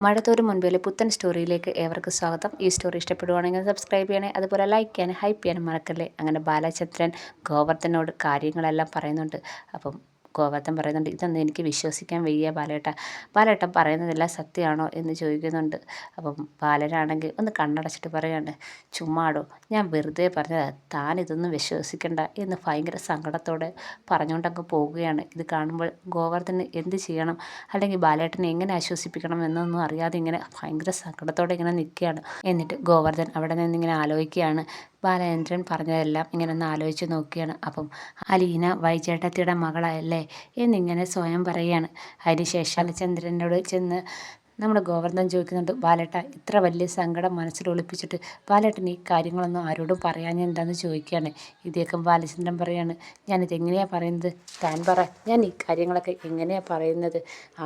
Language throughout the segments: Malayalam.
മഴത്തോരും മുൻപിലെ പുത്തൻ സ്റ്റോറിയിലേക്ക് ഏവർക്കും സ്വാഗതം. ഈ സ്റ്റോറി ഇഷ്ടപ്പെടുവാണെങ്കിൽ സബ്സ്ക്രൈബ് ചെയ്യണേ, അതുപോലെ ലൈക്ക് ചെയ്യാനും ഹൈപ്പ് ചെയ്യാനും മറക്കല്ലേ. അങ്ങനെ ബാലചന്ദ്രൻ ഗോവർദ്ധനോട് കാര്യങ്ങളെല്ലാം പറയുന്നുണ്ട്. അപ്പം ഗോവർദ്ധൻ പറയുന്നുണ്ട്, ഇതൊന്നും എനിക്ക് വിശ്വസിക്കാൻ വയ്യ ബാലേട്ടൻ പറയുന്നതെല്ലാം സത്യമാണോ എന്ന് ചോദിക്കുന്നുണ്ട്. അപ്പം ബാലനാണെങ്കിൽ ഒന്ന് കണ്ണടച്ചിട്ട് പറയാണ്, ചുമ്മാടോ, ഞാൻ വെറുതെ പറഞ്ഞതാണ്, താൻ ഇതൊന്നും വിശ്വസിക്കണ്ട എന്ന് ഭയങ്കര സങ്കടത്തോടെ പറഞ്ഞുകൊണ്ടങ്ങ് പോവുകയാണ്. ഇത് കാണുമ്പോൾ ഗോവർദ്ധന് എന്ത് ചെയ്യണം, അല്ലെങ്കിൽ ബാലേട്ടനെ എങ്ങനെ ആശ്വസിപ്പിക്കണം എന്നൊന്നും അറിയാതെ ഇങ്ങനെ ഭയങ്കര സങ്കടത്തോടെ ഇങ്ങനെ നിൽക്കുകയാണ്. എന്നിട്ട് ഗോവർദ്ധൻ അവിടെ നിന്നിങ്ങനെ ആലോചിക്കുകയാണ്. ബാലചന്ദ്രൻ പറഞ്ഞതെല്ലാം ഇങ്ങനെ ഒന്ന് ആലോചിച്ച് നോക്കുകയാണ്. അപ്പം അലീന വൈചേട്ടത്തിയുടെ മകളല്ലേ എന്നിങ്ങനെ സ്വയം പറയുകയാണ്. അതിനുശേഷം ബാലചന്ദ്രനോട് ചെന്ന് നമ്മുടെ ഗോവർദ്ധൻ ചോദിക്കുന്നുണ്ട്, ബാലേട്ട ഇത്ര വലിയ സങ്കടം മനസ്സിൽ ഒളിപ്പിച്ചിട്ട് ബാലേട്ടൻ ഈ കാര്യങ്ങളൊന്നും ആരോടും പറയാൻ എന്താണെന്ന് ചോദിക്കുകയാണ്. ഇതേക്കും ബാലചന്ദ്രൻ പറയാണ്, ഞാനിതെങ്ങനെയാണ് പറയുന്നത്, താൻ പറ, ഞാൻ ഈ കാര്യങ്ങളൊക്കെ എങ്ങനെയാണ് പറയുന്നത്,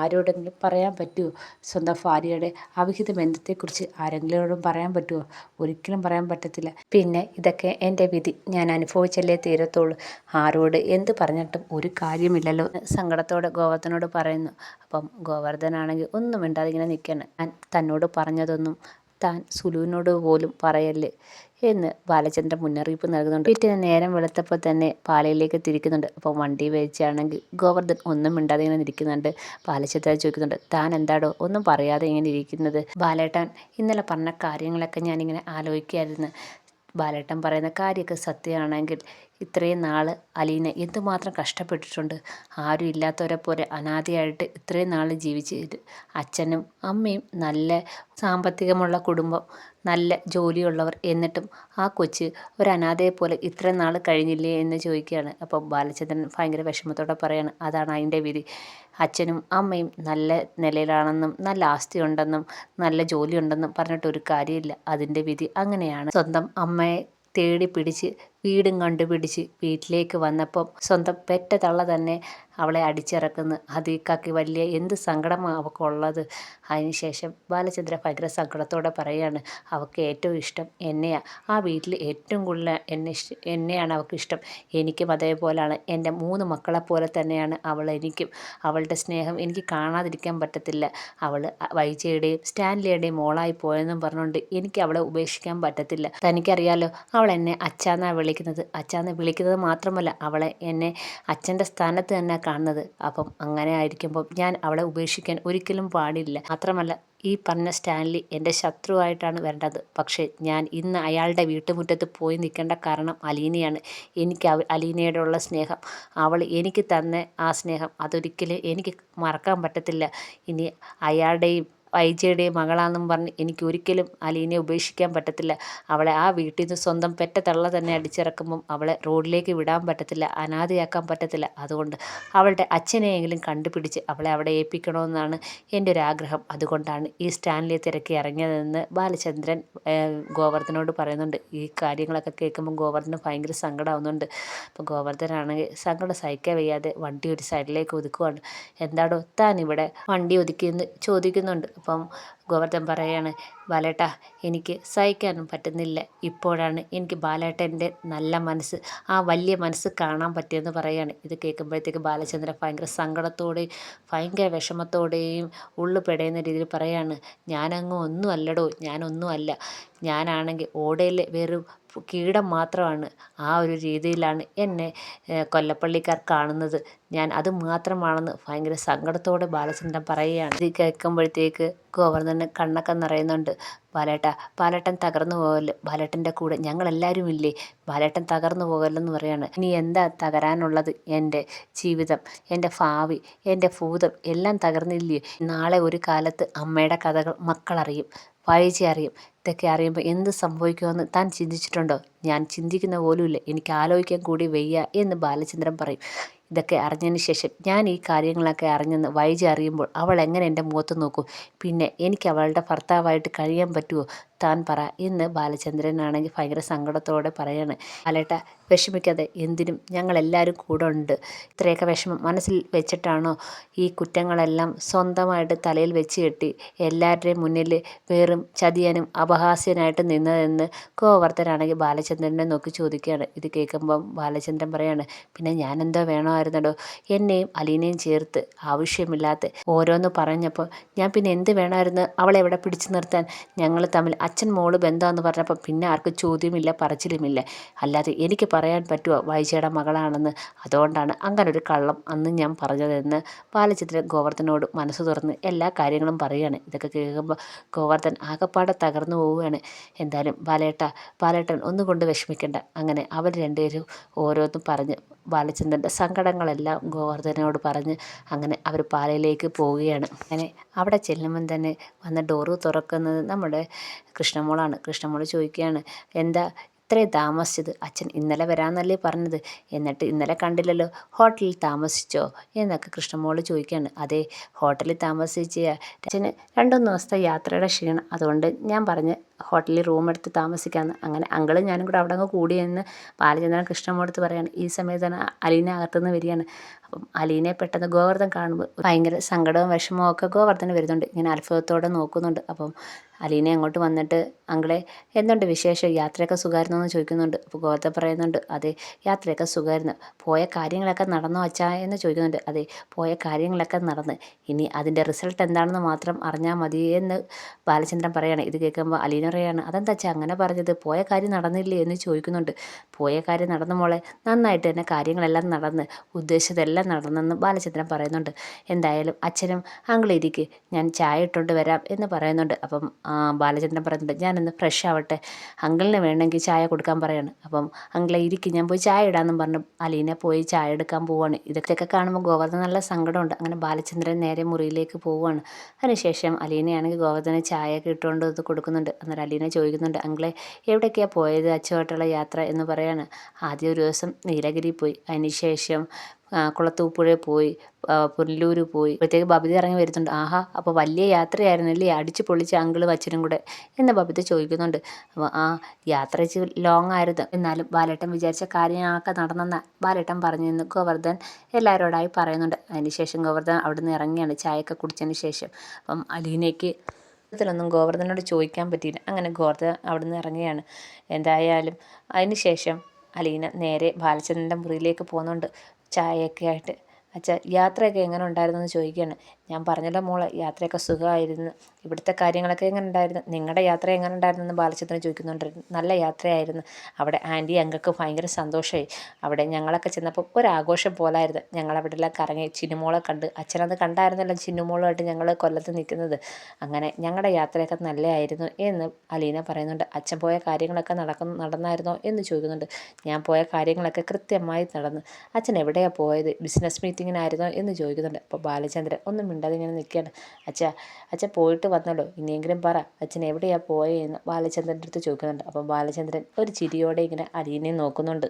ആരോടെങ്കിലും പറയാൻ പറ്റുമോ? സ്വന്തം ഭാര്യയുടെ അവിഹിത ബന്ധത്തെക്കുറിച്ച് ആരെങ്കിലോടും പറയാൻ പറ്റുമോ? ഒരിക്കലും പറയാൻ പറ്റത്തില്ല. പിന്നെ ഇതൊക്കെ എൻ്റെ വിധി, ഞാൻ അനുഭവിച്ചല്ലേ തീരത്തുള്ളൂ, ആരോട് എന്ത് പറഞ്ഞിട്ടും ഒരു കാര്യമില്ലല്ലോ സങ്കടത്തോടെ ഗോവർദ്ധനോട് പറയുന്നു. അപ്പം ഗോവർദ്ധനാണെങ്കിൽ ഒന്നും മിണ്ടാതെ ഇങ്ങനെ നിൽക്കുകയാണ്. ഞാൻ തന്നോട് പറഞ്ഞതൊന്നും താൻ സുലുവിനോട് പോലും പറയല്ലേ എന്ന് ബാലചന്ദ്രൻ മുന്നറിയിപ്പ് നൽകുന്നുണ്ട്. പിറ്റേന്ന് നേരം വെളുത്തപ്പോൾ തന്നെ പാലയിലേക്ക് തിരിക്കുന്നുണ്ട്. അപ്പോൾ വണ്ടി വെച്ചാണെങ്കിൽ ഗോവർദ്ധൻ ഒന്നും മിണ്ടാതെ ഇങ്ങനെ ഇരിക്കുന്നുണ്ട്. ബാലചന്ദ്രൻ ചോദിക്കുന്നുണ്ട്, താൻ എന്താടോ ഒന്നും പറയാതെ ഇങ്ങനെ ഇരിക്കുന്നത്? ബാലേട്ടൻ ഇന്നലെ പറഞ്ഞ കാര്യങ്ങളൊക്കെ ഞാനിങ്ങനെ ആലോചിക്കുകയായിരുന്നു. ബാലേട്ടൻ പറയുന്ന കാര്യമൊക്കെ സത്യമാണെങ്കിൽ ഇത്രയും നാൾ അലീന എന്തുമാത്രം കഷ്ടപ്പെട്ടിട്ടുണ്ട്. ആരും ഇല്ലാത്തവരെ പോലെ അനാഥയായിട്ട് ഇത്രയും നാൾ ജീവിച്ച്, അച്ഛനും അമ്മയും നല്ല സാമ്പത്തികമുള്ള കുടുംബം, നല്ല ജോലിയുള്ളവർ, എന്നിട്ടും ആ കൊച്ച് ഒരു അനാഥയെ പോലെ ഇത്രയും നാൾ കഴിഞ്ഞില്ലേ എന്ന് ചോദിക്കുകയാണ്. അപ്പോൾ ബാലചന്ദ്രൻ ഭയങ്കര വിഷമത്തോടെ പറയാണ്, അതാണ് അതിൻ്റെ വിധി, അച്ഛനും അമ്മയും നല്ല നിലയിലാണെന്നും നല്ല ആസ്തി ഉണ്ടെന്നും നല്ല ജോലി ഉണ്ടെന്നും പറഞ്ഞിട്ട് ഒരു കാര്യമില്ല, അതിൻ്റെ വിധി അങ്ങനെയാണ്. സ്വന്തം അമ്മയെ തേടി പിടിച്ച് വീടും കണ്ടുപിടിച്ച് വീട്ടിലേക്ക് വന്നപ്പം സ്വന്തം പെറ്റ തള്ള തന്നെ അവളെ അടിച്ചിറക്കുന്നു. അതിക്കാക്കി വലിയ എന്ത് സങ്കടമാണ് അവൾക്കുള്ളത്. അതിനുശേഷം ബാലചന്ദ്രൻ ഭയങ്കര സങ്കടത്തോടെ പറയുകയാണ്, അവൾക്ക് ഏറ്റവും ഇഷ്ടം എന്നെയാണ്, ആ വീട്ടിൽ ഏറ്റവും കൂടുതൽ എന്നെയാണ് അവൾക്ക് ഇഷ്ടം, എനിക്കും അതേപോലെയാണ്, എൻ്റെ 3 മക്കളെപ്പോലെ തന്നെയാണ് അവൾ എനിക്കും, അവളുടെ സ്നേഹം എനിക്ക് കാണാതിരിക്കാൻ പറ്റത്തില്ല, അവൾ വൈജയുടെയും സ്റ്റാൻലിയുടെയും മോളായി പോയെന്നും പറഞ്ഞുകൊണ്ട് എനിക്ക് അവളെ ഉപേക്ഷിക്കാൻ പറ്റത്തില്ല. തനിക്കറിയാലോ, അവൾ എന്നെ അച്ചാന്നാണ് വിളിക്കുന്നത്, അച്ചാന്ന് വിളിക്കുന്നത് മാത്രമല്ല അവളെ എന്നെ അച്ഛൻ്റെ സ്ഥാനത്ത് തന്നെ കാണുന്നത്. അപ്പം അങ്ങനെ ആയിരിക്കുമ്പം ഞാൻ അവളെ ഉപേക്ഷിക്കാൻ ഒരിക്കലും പാടില്ല. മാത്രമല്ല ഈ പറഞ്ഞ സ്റ്റാൻലി എൻ്റെ ശത്രുവായിട്ടാണ് വരേണ്ടത്, പക്ഷേ ഞാൻ ഇന്ന് അയാളുടെ വീട്ടുമുറ്റത്ത് പോയി നിൽക്കേണ്ട കാരണം അലീനയാണ്. എനിക്ക് അലീനയോടുള്ള സ്നേഹം, അവൾ എനിക്ക് തന്ന ആ സ്നേഹം, അതൊരിക്കലും എനിക്ക് മറക്കാൻ പറ്റത്തില്ല. ഇനി അയാളുടെയും വൈജയുടെയും മകളാണെന്നും പറഞ്ഞ് എനിക്ക് ഒരിക്കലും അലീനയെ ഉപേക്ഷിക്കാൻ പറ്റത്തില്ല. അവളെ ആ വീട്ടിൽ നിന്ന് സ്വന്തം പെറ്റ തള്ള തന്നെ അടിച്ചിറക്കുമ്പം അവളെ റോഡിലേക്ക് വിടാൻ പറ്റത്തില്ല, അനാഥയാക്കാൻ പറ്റത്തില്ല. അതുകൊണ്ട് അവളുടെ അച്ഛനെയെങ്കിലും കണ്ടുപിടിച്ച് അവളെ അവിടെ ഏൽപ്പിക്കണമെന്നാണ് എൻ്റെ ഒരു ആഗ്രഹം. അതുകൊണ്ടാണ് ഈ സ്റ്റാൻലിയെ തിരക്കി ഇറങ്ങിയതെന്ന് ബാലചന്ദ്രൻ ഗോവർദ്ധനോട് പറയുന്നുണ്ട്. ഈ കാര്യങ്ങളൊക്കെ കേൾക്കുമ്പോൾ ഗോവർദ്ധന് ഭയങ്കര സങ്കടമാവുന്നുണ്ട്. അപ്പോൾ ഗോവർദ്ധനാണെങ്കിൽ സങ്കടം സഹിക്കാൻ വയ്യാതെ വണ്ടി ഒരു സൈഡിലേക്ക് ഒതുക്കുവാണ്. എന്താടോ താൻ ഇവിടെ വണ്ടി ഒതുക്കിയെന്ന് ചോദിക്കുന്നുണ്ട്. അപ്പം ഗോവർദ്ധൻ പറയാണ്, ബാലേട്ടാ എനിക്ക് സഹിക്കാനും പറ്റുന്നില്ല, ഇപ്പോഴാണ് എനിക്ക് ബാലേട്ടൻ്റെ നല്ല മനസ്സ്, ആ വലിയ മനസ്സ് കാണാൻ പറ്റിയെന്ന് പറയാണ്. ഇത് കേൾക്കുമ്പോഴത്തേക്ക് ബാലചന്ദ്രൻ ഭയങ്കര സങ്കടത്തോടെയും ഭയങ്കര വിഷമത്തോടെയും ഉള്ളു പെടയുന്ന രീതിയിൽ പറയാണ്, ഞാനങ്ങ് ഒന്നും അല്ലടോ, ഞാനൊന്നും അല്ല, ഞാനാണെങ്കിൽ ഓടയിലെ വെറും കീടം മാത്രമാണ്, ആ ഒരു രീതിയിലാണ് എന്നെ കൊല്ലപ്പള്ളിക്കാർ കാണുന്നത്, ഞാൻ അത് മാത്രമാണെന്ന് ഭയങ്കര സങ്കടത്തോടെ ബാലചന്ദ്രൻ പറയുകയാണ്. ഇത് കേൾക്കുമ്പോഴത്തേക്ക് ഗോവർദ്ധന് കണ്ണൊക്കെ നിറയുന്നുണ്ട്. ബാലേട്ടൻ തകർന്നു പോകല്ലോ, ബാലേട്ടൻ്റെ കൂടെ ഞങ്ങളെല്ലാവരും ഇല്ലേ, ബാലേട്ടൻ തകർന്നു പോകല്ലെന്ന് പറയാണ്. ഇനി എന്താ തകരാനുള്ളത്? എൻ്റെ ജീവിതം, എൻ്റെ ഭാവി, എൻ്റെ ഭൂതം എല്ലാം തകർന്നില്ലേ? നാളെ ഒരു കാലത്ത് അമ്മയുടെ കഥകൾ മക്കളറിയും, വൈജി അറിയും. ഇതൊക്കെ അറിയുമ്പോൾ എന്ത് സംഭവിക്കുമെന്ന് താൻ ചിന്തിച്ചിട്ടുണ്ടോ? ഞാൻ ചിന്തിക്കുന്ന പോലുമില്ല, എനിക്ക് ആലോചിക്കാൻ കൂടി വയ്യ എന്ന് ബാലചന്ദ്രൻ പറയും. ഇതൊക്കെ അറിഞ്ഞതിന് ശേഷം ഞാൻ ഈ കാര്യങ്ങളൊക്കെ അറിഞ്ഞെന്ന് വൈജി അറിയുമ്പോൾ അവൾ എങ്ങനെ എൻ്റെ മുഖത്ത് നോക്കും? പിന്നെ എനിക്ക് അവളുടെ ഭർത്താവായിട്ട് കഴിയാൻ പറ്റുമോ? താൻ പറ എന്ന് ബാലചന്ദ്രനാണെങ്കിൽ ഭയങ്കര സങ്കടത്തോടെ പറയാണ്. ബാലേട്ട വിഷമിക്കാതെ, എന്തിനും ഞങ്ങളെല്ലാവരും കൂടെ ഉണ്ട്. ഇത്രയൊക്കെ വിഷമം മനസ്സിൽ വെച്ചിട്ടാണോ ഈ കുറ്റങ്ങളെല്ലാം സ്വന്തമായിട്ട് തലയിൽ വെച്ച് കെട്ടി എല്ലാവരുടെയും മുന്നിൽ വെറും ചതിയനും അപഹാസ്യനായിട്ട് നിന്നതെന്ന് ഗോവർദ്ധനാണെങ്കിൽ ബാലചന്ദ്രനെ നോക്കി ചോദിക്കുകയാണ്. ഇത് കേൾക്കുമ്പം ബാലചന്ദ്രൻ പറയാണ്, പിന്നെ ഞാനെന്തോ വേണമായിരുന്നല്ലോ, എന്നെയും അലീനയും ചേർത്ത് ആവശ്യമില്ലാത്ത ഓരോന്ന് പറഞ്ഞപ്പോൾ ഞാൻ പിന്നെ എന്ത് വേണമായിരുന്നു അവളെ എവിടെ പിടിച്ചു നിർത്താൻ? ഞങ്ങൾ തമ്മിൽ അച്ഛൻ മോള് ബന്ധമെന്ന് പറഞ്ഞപ്പോൾ പിന്നെ ആർക്കും ചോദ്യമില്ല പറച്ചിലുമില്ല. അല്ലാതെ എനിക്ക് പറയാൻ പറ്റുമോ വൈജയുടെ മകളാണെന്ന്? അതുകൊണ്ടാണ് അങ്ങനൊരു കള്ളം അന്ന് ഞാൻ പറഞ്ഞതെന്ന് ബാലചന്ദ്രൻ ഗോവർദ്ധനോട് മനസ്സ് തുറന്ന് എല്ലാ കാര്യങ്ങളും പറയുകയാണ്. ഇതൊക്കെ കേൾക്കുമ്പോൾ ഗോവർദ്ധൻ ആകപ്പാടെ തകർന്നു പോവുകയാണ്. എന്തായാലും ബാലേട്ടൻ ഒന്നുകൊണ്ട് വിഷമിക്കണ്ട. അങ്ങനെ അവർ രണ്ടുപേരും ഓരോന്നും പറഞ്ഞ് ബാലചന്ദ്രൻ്റെ സങ്കടങ്ങളെല്ലാം ഗോവർദ്ധനോട് പറഞ്ഞ് അങ്ങനെ അവർ പാലയിലേക്ക് പോവുകയാണ്. അങ്ങനെ അവിടെ ചെല്ലുമ്പം തന്നെ വന്ന് ഡോറ് തുറക്കുന്നത് നമ്മുടെ കൃഷ്ണമോളാണ്. കൃഷ്ണമോൾ ചോദിക്കുകയാണ്, എന്താ ഇത്രയും താമസിച്ചത്? അച്ഛൻ ഇന്നലെ വരാമെന്നല്ലേ പറഞ്ഞത്, എന്നിട്ട് ഇന്നലെ കണ്ടില്ലല്ലോ, ഹോട്ടലിൽ താമസിച്ചോ എന്നൊക്കെ കൃഷ്ണമോൾ ചോദിക്കുകയാണ്. അതെ, ഹോട്ടലിൽ താമസിച്ച അച്ഛന് 2-3 ദിവസത്തെ യാത്രയുടെ ക്ഷീണം, അതുകൊണ്ട് ഞാൻ പറഞ്ഞ് ഹോട്ടലിൽ റൂം എടുത്ത് താമസിക്കാമെന്ന്. അങ്ങനെ അങ്കിളും ഞാനും കൂടെ അവിടെ അങ്ങ് കൂടിയെന്ന് ബാലചന്ദ്രൻ കൃഷ്ണമോളടുത്ത് പറയാണ്. ഈ സമയത്താണ് അലീന അകത്തുനിന്ന് വരികയാണ്. അപ്പം അലീനയെ പെട്ടെന്ന് ഗോവർദ്ധൻ കാണുമ്പോൾ ഭയങ്കര സങ്കടവും വിഷമവും ഒക്കെ ഗോവർദ്ധന് വരുന്നുണ്ട്. ഇങ്ങനെ അത്ഭുതത്തോടെ നോക്കുന്നുണ്ട്. അപ്പം അലീന അങ്ങോട്ട് വന്നിട്ട്, അങ്കിളെ എന്തുണ്ട് വിശേഷം, യാത്രയൊക്കെ സുഖമായിരുന്നോ എന്ന് ചോദിക്കുന്നുണ്ട്. അപ്പോൾ ഗോവർദ്ധൻ പറയുന്നുണ്ട്, അതെ യാത്രയൊക്കെ സുഖമായിരുന്നു. പോയ കാര്യങ്ങളൊക്കെ നടന്നോ അച്ഛാ എന്ന് ചോദിക്കുന്നുണ്ട്. അതെ, പോയ കാര്യങ്ങളൊക്കെ നടന്ന്, ഇനി അതിൻ്റെ റിസൾട്ട് എന്താണെന്ന് മാത്രം അറിഞ്ഞാൽ മതി എന്ന് ബാലചന്ദ്രൻ പറയുകയാണ്. ഇത് കേൾക്കുമ്പോൾ അലീന പറയാണ്, അതെന്താ അച്ഛാ അങ്ങനെ പറഞ്ഞത്, പോയ കാര്യം നടന്നില്ലേ എന്ന് ചോദിക്കുന്നുണ്ട്. പോയ കാര്യം നടന്ന മോളെ, നന്നായിട്ട് തന്നെ കാര്യങ്ങളെല്ലാം നടന്ന് ഉദ്ദേശിച്ചതെല്ലാം നടന്നെന്ന് ബാലചന്ദ്രൻ പറയുന്നുണ്ട്. എന്തായാലും അച്ഛനും അങ്കിളും ഇരിക്ക്, ഞാൻ ചായ ഇട്ടുകൊണ്ട് വരാം എന്ന് പറയുന്നുണ്ട്. അപ്പം ബാലചന്ദ്രൻ പറയുന്നുണ്ട്, ഞാനൊന്ന് ഫ്രഷ് ആവട്ടെ, അങ്കിളിന് വേണമെങ്കിൽ ചായ കൊടുക്കാൻ പറയാണ്. അപ്പം അങ്കിളെ ഇരിക്കും, ഞാൻ പോയി ചായ ഇടാമെന്നും പറഞ്ഞു അലീന പോയി ചായ എടുക്കാൻ പോവുകയാണ്. ഇതൊക്കെ കാണുമ്പോൾ ഗോവർദ്ധൻ നല്ല സങ്കടമുണ്ട്. അങ്ങനെ ബാലചന്ദ്രൻ നേരെ മുറിയിലേക്ക് പോവുകയാണ്. അതിനുശേഷം അലീനയാണെങ്കിൽ ഗോവർദ്ധന് ചായയൊക്കെ ഇട്ടുകൊണ്ട് ഇത് കൊടുക്കുന്നുണ്ട്. അന്നേരം അലീന ചോദിക്കുന്നുണ്ട്, അങ്കിളെ എവിടേക്കാണ് പോയത് അച്ഛനുമായിട്ടുള്ള യാത്ര എന്ന് പറയാണ്. ആദ്യം ഒരു ദിവസം നീലഗിരി പോയി, അതിനുശേഷം കുളത്തൂപ്പുഴയിൽ പോയി, പുനലൂർ പോയി, അപ്പോഴത്തേക്ക് ബബിത ഇറങ്ങി വരുന്നുണ്ട്. ആഹാ, അപ്പോൾ വലിയ യാത്രയായിരുന്നല്ലേ, അടിച്ച് പൊളിച്ച് അങ്കിളും അച്ഛനും കൂടെ എന്ന് ബബിത ചോദിക്കുന്നുണ്ട്. അപ്പോൾ യാത്ര ഇച്ചിരി ലോങ് ആയിരുന്നു, എന്നാലും ബാലേട്ടൻ വിചാരിച്ച കാര്യങ്ങളൊക്കെ നടന്നെന്ന് ബാലേട്ടൻ പറഞ്ഞു എന്ന് ഗോവർദ്ധൻ എല്ലാവരോടായി പറയുന്നുണ്ട്. അതിനുശേഷം ഗോവർദ്ധൻ അവിടെ നിന്ന് ഇറങ്ങിയാണ് ചായയൊക്കെ കുടിച്ചതിന് ശേഷം. അപ്പം അലീനയ്ക്ക് ത്തിലൊന്നും ഗോവർദ്ധനോട് ചോദിക്കാൻ പറ്റിയില്ല. അങ്ങനെ ഗോവർദ്ധൻ അവിടെ നിന്ന് ഇറങ്ങുകയാണ്. എന്തായാലും അതിന് ശേഷം അലീന നേരെ ബാലചന്ദ്രൻ്റെ മുറിയിലേക്ക് പോകുന്നുണ്ട് ചായയൊക്കെ ആയിട്ട്. അച്ഛാ യാത്രയൊക്കെ എങ്ങനെ ഉണ്ടായിരുന്നു എന്ന് ചോദിക്കുകയാണ്. ഞാൻ പറഞ്ഞല്ലോ മോളെ, യാത്രയൊക്കെ സുഖമായിരുന്നു. ഇവിടുത്തെ കാര്യങ്ങളൊക്കെ എങ്ങനെ ഉണ്ടായിരുന്നു, നിങ്ങളുടെ യാത്ര എങ്ങനെ ഉണ്ടായിരുന്നു എന്ന് ബാലചന്ദ്രൻ ചോദിക്കുന്നുണ്ട്. നല്ല യാത്രയായിരുന്നു. അവിടെ ആൻറ്റി അങ്കിൾക്ക് ഭയങ്കര സന്തോഷമായി. അവിടെ ഞങ്ങളൊക്കെ ചെന്നപ്പോൾ ഒരാഘോഷം പോലായിരുന്നു. ഞങ്ങളവിടെ എല്ലാം കറങ്ങി ചിന്നുമോളെ കണ്ട്, അച്ഛനത് കണ്ടായിരുന്നല്ലോ ചിന്നുമോളുമായിട്ട് ഞങ്ങൾ കൊല്ലത്ത് നിൽക്കുന്നത്. അങ്ങനെ ഞങ്ങളുടെ യാത്രയൊക്കെ നല്ലതായിരുന്നു എന്ന് അലീന പറയുന്നുണ്ട്. അച്ഛൻ പോയ കാര്യങ്ങളൊക്കെ നടന്നായിരുന്നോ എന്ന് ചോദിക്കുന്നുണ്ട്. ഞാൻ പോയ കാര്യങ്ങളൊക്കെ കൃത്യമായി നടന്നു. അച്ഛൻ എവിടെയാണ് പോയത്, ബിസിനസ് മീറ്റിങ്ങിനായിരുന്നോ എന്ന് ചോദിക്കുന്നുണ്ട്. അപ്പോൾ ബാലചന്ദ്രൻ ഒന്നും മിണ്ടാതെ ഇങ്ങനെ നിൽക്കുകയാണ്. അച്ഛൻ പോയിട്ട് വന്നല്ലോ, ഇനിയെങ്കിലും പറ അച്ഛൻ എവിടെയാണ് പോയതെന്ന് ബാലചന്ദ്രൻ്റെ അടുത്ത് ചോദിക്കുന്നുണ്ട്. അപ്പം ബാലചന്ദ്രൻ ഒരു ചിരിയോടെ ഇങ്ങനെ അലീനയെ നോക്കുന്നുണ്ട്.